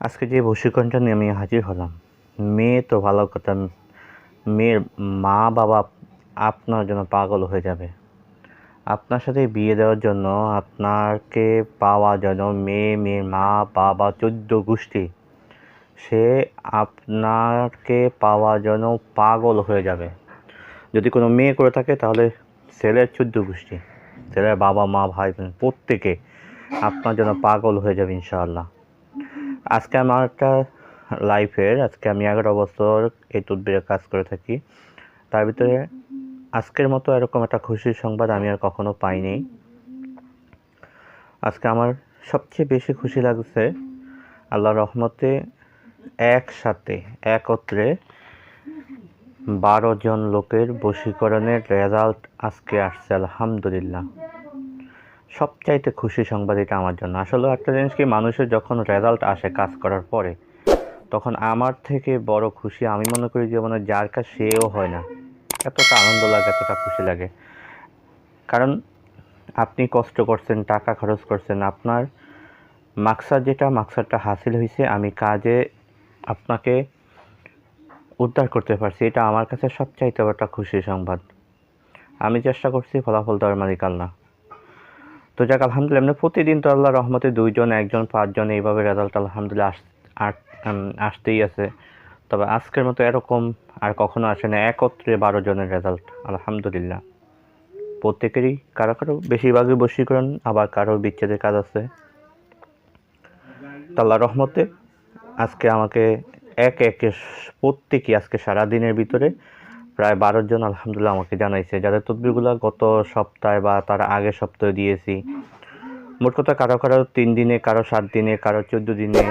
আজকে যে বশীকরণটা নিয়ে আমি হাজির হলাম, মেয়ে তো ভালো কথা, মেয়ের মা বাবা আপনার জন্য পাগল হয়ে যাবে। আপনার সাথে বিয়ে দেওয়ার জন্য, আপনাকে পাওয়ার জন্য মেয়ের মা বাবা 14 গোষ্ঠী সে আপনাকে পাওয়ার জন্য পাগল হয়ে যাবে। যদি কোনো মেয়ে করে থাকে তাহলে ছেলের 14 গোষ্ঠী, ছেলের বাবা মা ভাই বোন প্রত্যেকে আপনার জন্য পাগল হয়ে যাবে ইনশাআল্লাহ। আজকে আমার একটা লাইফের, আজকে আমি 11 বছর এই তদবিরের কাজ করে থাকি। তার ভিতরে আজকের মতো এরকম একটা খুশির সংবাদ আমি আর কখনো পাইনি। আজকে আমার সবচেয়ে বেশি খুশি লাগছে আল্লাহর রহমতে একসাথে একত্রে 12 জন লোকের বশীকরণের রেজাল্ট আজকে আসছে আলহামদুলিল্লাহ। সবচাইতে খুশি সংবাদ এটা আমার জন্য। আসলে একটা জিনিস কি, মানুষের যখন রেজাল্ট আসে কাজ করার পরে, তখন আমার থেকে বড় খুশি আমি মনে করি জীবনে যার কাজ সেও হয় না। এতটা আনন্দ লাগে, এতটা খুশি লাগে। কারণ আপনি কষ্ট করছেন, টাকা খরচ করছেন, আপনার মাকসাদ যেটা, মাকসাদটা হাসিল হয়েছে, আমি কাজে আপনাকে উদ্ধার করতে পারছি, এটা আমার কাছে সবচাইতে একটা খুশির সংবাদ। আমি চেষ্টা করছি, ফলাফল দেওয়ার মালিক আল্লাহ। তো যাক আলহামদুলিল্লাহ, আমরা প্রতিদিন তো আল্লাহর রহমতে 2 জন 1 জন 5 জন এইভাবে রেজাল্ট আলহামদুলিল্লাহ আসতেই আছে। তবে আজকের মতো এরকম আর কখনো আসে না, একত্রে 12 জনের রেজাল্ট আলহামদুলিল্লাহ। প্রত্যেকেরই কারো বেশিরভাগই বশীকরণ, আবার কারো বিচ্ছেদের কাজ আছে। আল্লাহর রহমতে আজকে আমাকে একে প্রত্যেকেই আজকে সারাদিনের ভিতরে প্রায় 12 জন আলহামদুলিল্লাহ আমাকে জানাইছে, যাদের তদবিরগুলো গত সপ্তাহে বা তার আগের সপ্তাহে দিয়েছি। মোট কথা কারো 3 দিনে, কারো 7 দিনে, কারো 14 দিনে,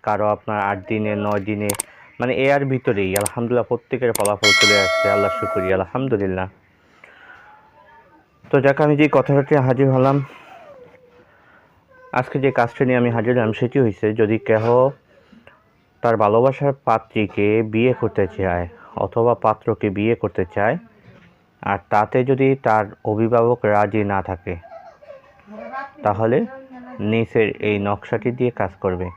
কারো আপনার 8 দিনে, 9 দিনে, মানে এর ভিতরেই আলহামদুলিল্লাহ প্রত্যেকের ফলাফল চলে আসছে। আল্লাহ শুকরিয়া আলহামদুলিল্লাহ। তো যাকে আমি যে কথাটাতে হাজির হলাম, আজকে যে কাজটা নিয়ে আমি হাজির হলাম সেটি হয়েছে, যদি কেহ তার ভালোবাসার পাত্রীকে বিয়ে করতে চায় অথবা পাত্রকে বিয়ে করতে চায়, আর তাতে যদি তার অভিভাবক রাজি না থাকে, তাহলে নিচের এই নকশাটি দিয়ে কাজ করবে।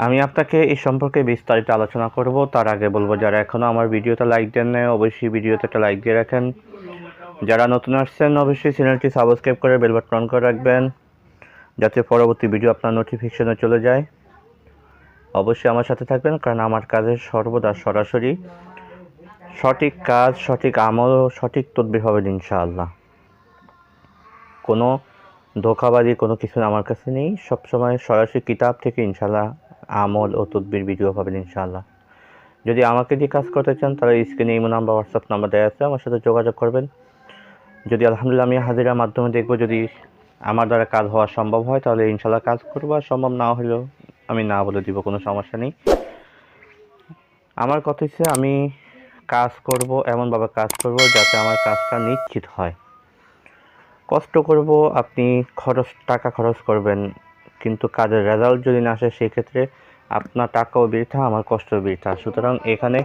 আমি আপনাকে এই সম্পর্কে বিস্তারিত আলোচনা করব। তার আগে বলবো, যারা এখনও আমার ভিডিওটা লাইক দেন না, অবশ্যই ভিডিওতে একটা লাইক দিয়ে রাখেন। যারা নতুন আসছেন অবশ্যই চ্যানেলটি সাবস্ক্রাইব করে বেল বাটন অন করে রাখবেন, যাতে পরবর্তী ভিডিও আপনার নোটিফিকেশনে চলে যায়। অবশ্যই আমার সাথে থাকবেন, কারণ আমার কাজের সর্বদা সরাসরি সঠিক কাজ, সঠিক আমল, সঠিক তদবির হবে ইনশাআল্লাহ। কোনো ধোঁকাবাজি কোনো কিছু আমার কাছে নেই। সবসময় সরাসরি কিতাব থেকে ইনশাআল্লাহ আমল ও তদবির ভিডিও পাবেন ইনশাআল্লাহ। যদি আমাকে দিয়ে কাজ করতে চান তাহলে স্ক্রিনে ইমো নাম্বার, হোয়াটসঅ্যাপ নাম্বার দেওয়া আছে, আমার সাথে যোগাযোগ করবেন। যদি আলহামদুলিল্লাহ আমি হাজিরার মাধ্যমে দেখব, যদি আমার দ্বারা কাজ হওয়া সম্ভব হয় তাহলে ইনশাআল্লাহ কাজ করবো, আর সম্ভব না হলেও আমি না বলে দিব, কোনো সমস্যা নেই। আমার কথা হচ্ছে, আমি কাজ করব, এমনভাবে কাজ করব যাতে আমার কাজটা নিশ্চিত হয়। কষ্ট করব, আপনি টাকা খরচ করবেন, কিন্তু কাজের রেজাল্ট যদি না আসে সেক্ষেত্রে আপনার টাকাও বৃথা, আমার কষ্টও বৃথা। সুতরাং এখানে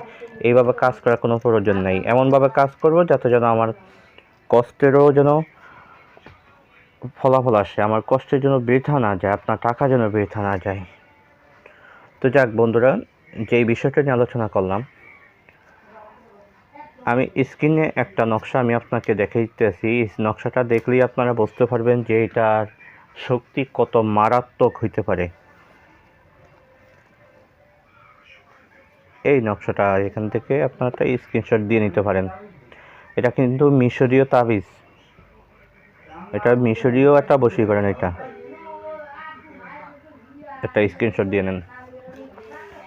এইভাবে কাজ করার কোনো প্রয়োজন নেই। এমনভাবে কাজ করব যাতে যেন আমার কষ্টেরও যেন ফলাফল আসে, আমার কষ্টের জন্য বৃথা না যায়, আপনার টাকা যেন বৃথা না যায়। তো যাক বন্ধুরা, যেই বিষয়টা নিয়ে আলোচনা করলাম, আমি স্ক্রিনে একটা নকশা আমি আপনাকে দেখাইতেছি। এই নকশাটা দেখলেই আপনারা বুঝতে পারবেন যে এটার শক্তি কত মারাত্মক হইতে পারে। এই নকশাটা এখান থেকে আপনারা একটা স্ক্রিনশট দিয়ে নিতে পারেন। এটা কিন্তু মিশরীয় তাবিজ, এটা মিশরীয় একটা বশীকরণ। এটা একটা স্ক্রিনশট দিয়ে নেন।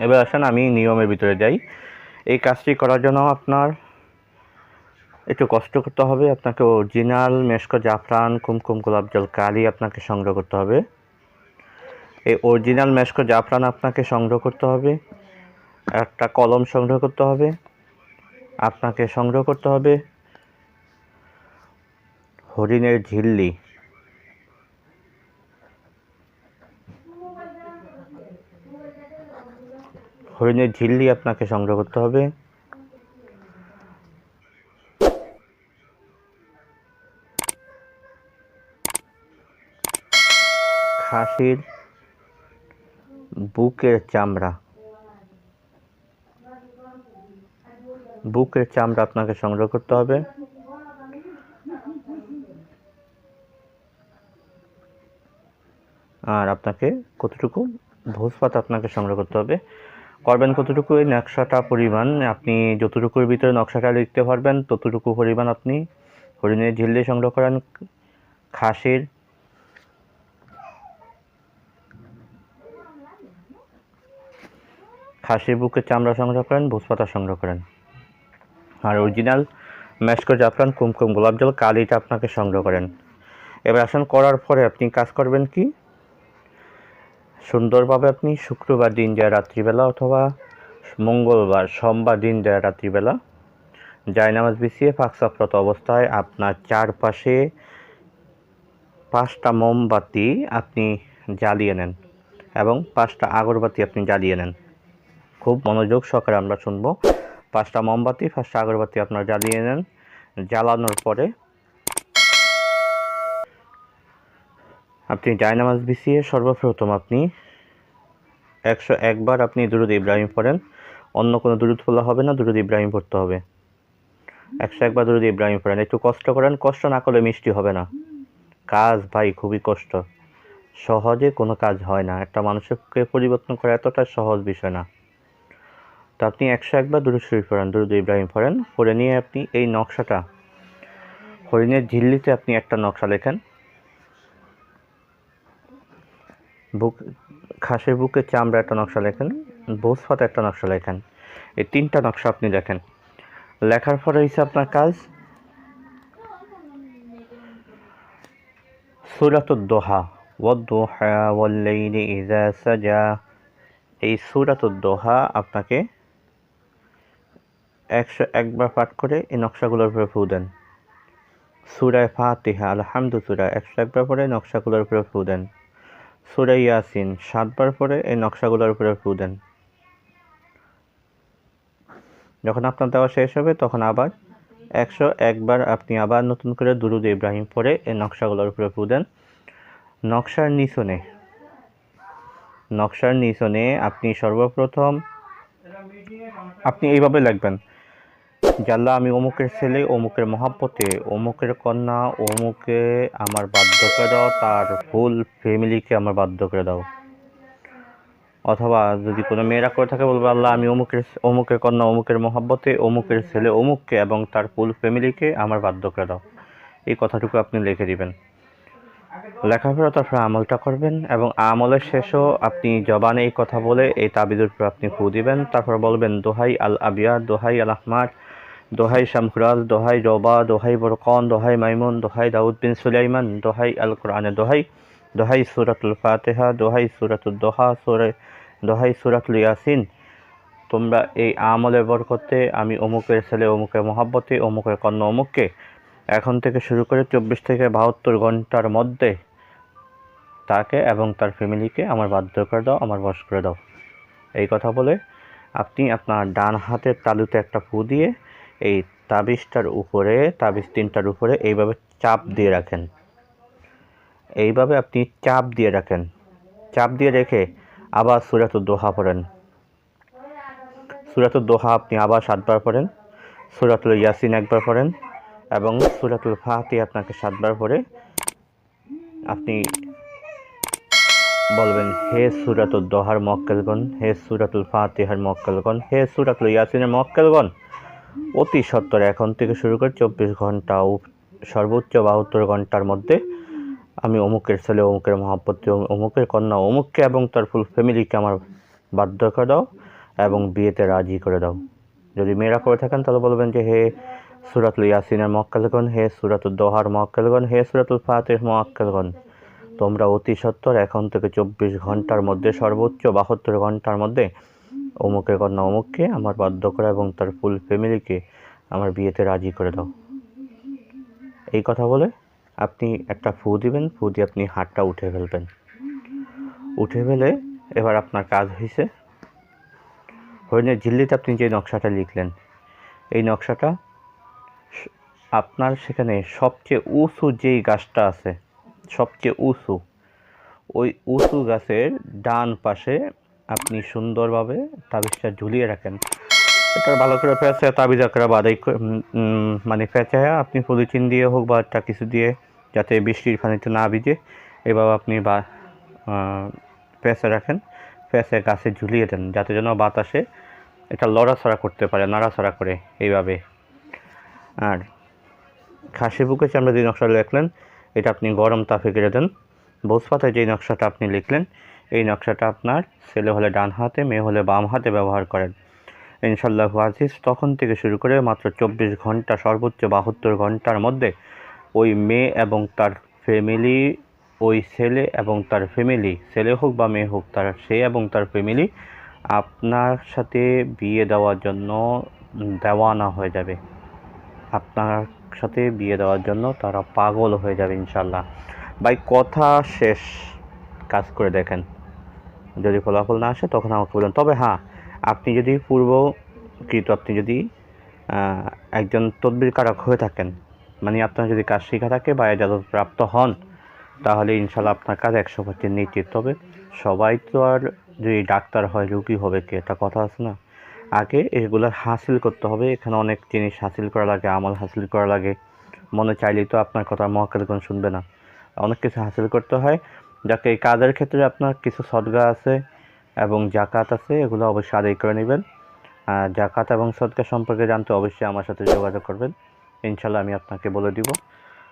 এবার আসেন আমি নিয়মের ভিতরে যাই। এই কাজটি করার জন্য আপনার একটু কষ্ট করতে হবে। আপনাকে অরিজিনাল মেশক জাফরান, কুমকুম, গোলাপ জল, কালি আপনাকে সংগ্রহ করতে হবে। এই অরিজিনাল মেশক জাফরান আপনাকে সংগ্রহ করতে হবে। একটা কলম সংগ্রহ করতে হবে। আপনাকে সংগ্রহ করতে হবে হরিণের ঝিল্লি। হরিণের ঝিল্লি আপনাকে সংগ্রহ করতে হবে। খাসির বুকের চামড়া আপনাকে সংগ্রহ করতে হবে। আর আপনাকে কতটুকু ভোজ পাতা আপনাকে সংগ্রহ করতে হবে। করবেন কতটুকু, এই নকশাটা পরিমাণ আপনি যতটুকুর ভিতরে নকশাটা লিখতে পারবেন ততটুকু পরিমাণ আপনি হরিণের ঝিল্লি সংগ্রহ করেন, খাসির বুকের চামড়া সংগ্রহ করেন, ভোজ পাতা সংগ্রহ করেন। আর অরিজিনাল মেশকো জাফরান, কুমকুম, গোলাপ জল, কালিটা আপনাকে সংগ্রহ করেন। এবার আসেন করার পরে আপনি কাজ করবেন কি, সুন্দরভাবে আপনি শুক্রবার দিন যায় রাত্রিবেলা অথবা মঙ্গলবার সোমবার দিন যায় রাত্রিবেলা জায়নামাজ বিছিয়ে ফাঁকসাফরত অবস্থায় আপনার চারপাশে 5টা মোমবাতি আপনি জ্বালিয়ে নেন এবং 5টা আগরবাতি আপনি জ্বালিয়ে নেন। খুব মনোযোগ সহকারে আমরা শুনবো। 5টা মোমবাতি 5টা আগরবাতি আপনার জ্বালিয়ে নেন। জ্বালানোর পরে আপনি জায়নামাজ বিছিয়ে সর্বপ্রথম আপনি 101 বার আপনি দুরূদ ইব্রাহিম পড়েন। অন্য কোনো দুরূদ পড়লে হবে না, দুরূদ ইব্রাহিম পড়তে হবে। 101 বার দুরূদ ইব্রাহিম পড়েন। একটু কষ্ট করেন, কষ্ট না করলে মিষ্টি হবে না। কাজ ভাই খুবই কষ্ট, সহজে কোনো কাজ হয় না। একটা মানুষকে পরিবর্তন করা এতটা সহজ বিষয় না। তো আপনি 101 বার দুরূদ শরীফ পড়েন, দুরূদ ইব্রাহিম পড়েন। পড়ে নিয়ে আপনি এই নকশাটা হরিণের ঝিল্লিতে আপনি একটা নকশা লেখেন, খাসির বুকের চামড়া একটা নকশা লেখেন, ভোজ পাতা একটা নকশা লেখেন। এই 3টা নকশা আপনি লেখেন। লেখার পরে হচ্ছে আপনার কাজ সূরাতুদ দোহা ওয়াদ-দুহা ওয়াল-লাইলি ইযা সাজা, এই সূরাতুদ দোহা আপনাকে 101 বার পাঠ করে এই নকশাগুলোর উপরে ফু দেন। সূরা ফাতিহা আলহামদু সূরা 101 বার পরে নকশাগুলোর উপরে ফু দেন। সূরা ইয়াসিন 7 বার পরে এই নকশাগুলোর উপরে ফু দেন। যখন আপনার দেওয়া শেষ হবে তখন আবার 101 বার আপনি আবার নতুন করে দুরূদ ইব্রাহিম পড়ে এই নকশাগুলোর উপরে ফু দেন। নকশার নিচনে আপনি সর্বপ্রথম আপনি এইভাবে লিখবেন, জাল্লা আমি অমুকের ছেলে, অমুকের মহাব্বতে, অমুকের কন্যা, অমুকে আমার বাধ্য করে দাও, তার ফুল ফ্যামিলিকে আমার বাধ্য করে দাও। অথবা যদি কোনো মেয়েরা করে থাকে বলবে, আল্লাহ আমি অমুকের কন্যা, অমুকের মহাব্বতে, অমুকের ছেলে অমুককে এবং তার ফুল ফ্যামিলিকে আমার বাধ্য করে দাও। এই কথাটুকু আপনি লিখে দিবেন। লেখার পরে তারপরে আমলটা করবেন এবং আমলের শেষেও আপনি জবানে এই কথা বলে এই তাবিজের উপর আপনি ফু দিবেন। তারপর বলবেন, দোহাই আল আবিয়াদ, দোহাই আল আহমার, দোহাই শামখুরাজ, দোহাই রবা, দোহাই বরকন, দোহাই মাইমুন, দোহাই দাউদ বিন সুলাইমান, দোহাই আল কোরআনের দোহাই, দোহাই সূরাতুল ফাতিহা, দোহাই সূরাতুদ দোহা, দোহাই সূরাতুল ইয়াসিন। তোমরা এই আমলের বরকতে আমি অমুকের ছেলে, অমুকের মহাব্বতে, অমুকের কন্যা অমুককে এখন থেকে শুরু করে 24 থেকে 72 ঘন্টার মধ্যে তাকে এবং তার ফ্যামিলিকে আমার বাধ্য করে দাও, আমার বশ করে দাও। এই কথা বলে আপনি আপনার ডান হাতের তালুতে একটা ফু দিয়ে এই তাবিজ 3টার উপরে এইভাবে চাপ দিয়ে রাখেন। এইভাবে আপনি চাপ দিয়ে রেখে আবার সূরাতুদ দোহা পড়েন। সূরাতুদ দোহা আপনি আবার 7 বার পড়েন। সূরাতুল ইয়াসিন 1 বার পড়েন এবং সূরাতুল ফাতিহা আপনাকে 7 বার পড়ে আপনি বলবেন, হে সূরাতুদ দোহার মক্কেলগণ, হে সূরাতুল ফাতিহার মক্কেলগণ, হে সূরাতুল ইয়াসিনের মক্কেলগণ, অতি সত্বর এখন থেকে শুরু করে 24 ঘন্টা সর্বোচ্চ 72 ঘন্টার মধ্যে আমি অমুকের ছেলে, অমুকের মহাব্বতে, অমুকের কন্যা অমুককে এবং তার ফুল ফ্যামিলিকে আমার বাধ্য করে দাও এবং বিয়েতে রাজি করে দাও। যদি মেয়েরা করে থাকেন তাহলে বলবেন যে, হে সূরাতুল ইয়াসিনের মক্কেলগণ, হে সূরাতুদ দোহার মক্কেলগণ, হে সূরাতুল ফাতিহার মক্কেলগণ, তোমরা অতি সত্বর এখন থেকে 24 ঘন্টার মধ্যে সর্বোচ্চ 72 ঘন্টার মধ্যে অমুকের কন্যা অমুককে আমার বাধ্য করে এবং তার ফুল ফ্যামিলিকে আমার বিয়েতে রাজি করে দাও। এই কথা বলে আপনি একটা ফু দিবেন। ফু দিয়ে আপনি হাতটা উঠে ফেলবেন। উঠে ফেলে এবার আপনার কাজ হয়েছে, হরিণের ঝিল্লিতে আপনি যে নকশাটা লিখলেন এই নকশাটা আপনার সেখানে সবচেয়ে উঁচু যেই গাছটা আছে, সবচেয়ে উঁচু ওই উঁচু গাছের ডান পাশে আপনি সুন্দরভাবে তাবিজটা ঝুলিয়ে রাখেন। এটা ভালো করে পেঁচায় তাবিজ আকারে বাদাই মানে পেঁচায় আপনি পলিথিন দিয়ে হোক বা একটা কিছু দিয়ে, যাতে বৃষ্টির পানিতে না ভিজে, এভাবে আপনি পেঁচে রাখেন। পেঁচে গাছে ঝুলিয়ে দেন, যাতে যেন বাতাসে এটা লড়াছড়া করতে পারে, নাড়াছড়া করে এইভাবে। আর খাসি বুকে চামড়া যে নকশা লিখলেন, এটা আপনি গরম তাপে গেড়ে দেন। ভোজপাতায় যেই নকশাটা আপনি লিখলেন, এই নকশাটা আপনার ছেলে হলে ডান হাতে, মেয়ে হলে বাম হাতে ব্যবহার করেন। ইনশাল্লাহ আজিজ তখন থেকে শুরু করে মাত্র 24 ঘন্টা, সর্বোচ্চ 72 ঘন্টার মধ্যে ওই মেয়ে এবং তার ফ্যামিলি, ওই ছেলে এবং তার ফ্যামিলি, ছেলে হোক বা মেয়ে হোক, সে এবং তার ফ্যামিলি আপনার সাথে বিয়ে দেওয়ার জন্য দেওয়ানা হয়ে যাবে। আপনার সাথে বিয়ে দেওয়ার জন্য তারা পাগল হয়ে যাবে ইনশাল্লাহ। ভাই কথা শেষ, কাজ করে দেখেন। যদি ফলাফল না আসে তখন আমাকে বলুন। তবে হ্যাঁ, আপনি যদি আপনি যদি একজন তদবিরকারক হয়ে থাকেন, মানে আপনার যদি কাজ শেখা থাকে বা এজাজত প্রাপ্ত হন, তাহলে ইনশাল্লাহ আপনার কাজ 100% নিশ্চিত। তবে সবাই তো আর যদি ডাক্তার হয় রুগী হবে কি, একটা কথা আছে না? আগে এগুলো হাসিল করতে হবে। এখানে অনেক জিনিস হাসিল করা লাগে, আমল হাসিল করা লাগে। মনে চাইলেই তো আপনার কথা মহাকালগণ শুনবে না, অনেক কিছু হাসিল করতে হয়। যাকে এই কাজের ক্ষেত্রে আপনার কিছু সদকা আছে এবং জাকাত আছে, এগুলো অবশ্যই আদায় করে নেবেন। জাকাত এবং সদকা সম্পর্কে জানতে অবশ্যই আমার সাথে যোগাযোগ করবেন। ইনশাল্লাহ আমি আপনাকে বলে দিব,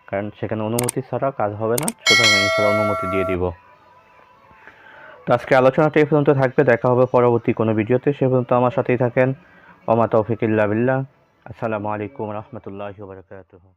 কারণ সেখানে অনুমতি ছাড়া কাজ হবে না, সুতরাং ইনশাল্লাহ অনুমতি দিয়ে দিব। তো আজকে আলোচনাটা এই পর্যন্ত থাকবে, দেখা হবে পরবর্তী কোনো ভিডিওতে। সে পর্যন্ত আমার সাথেই থাকেন। ওমা তৌফিক ইল্লা বিল্লাহ। আসসালামু আলাইকুম রহমতুল্লাহি ওয়া বারাকাতুহু।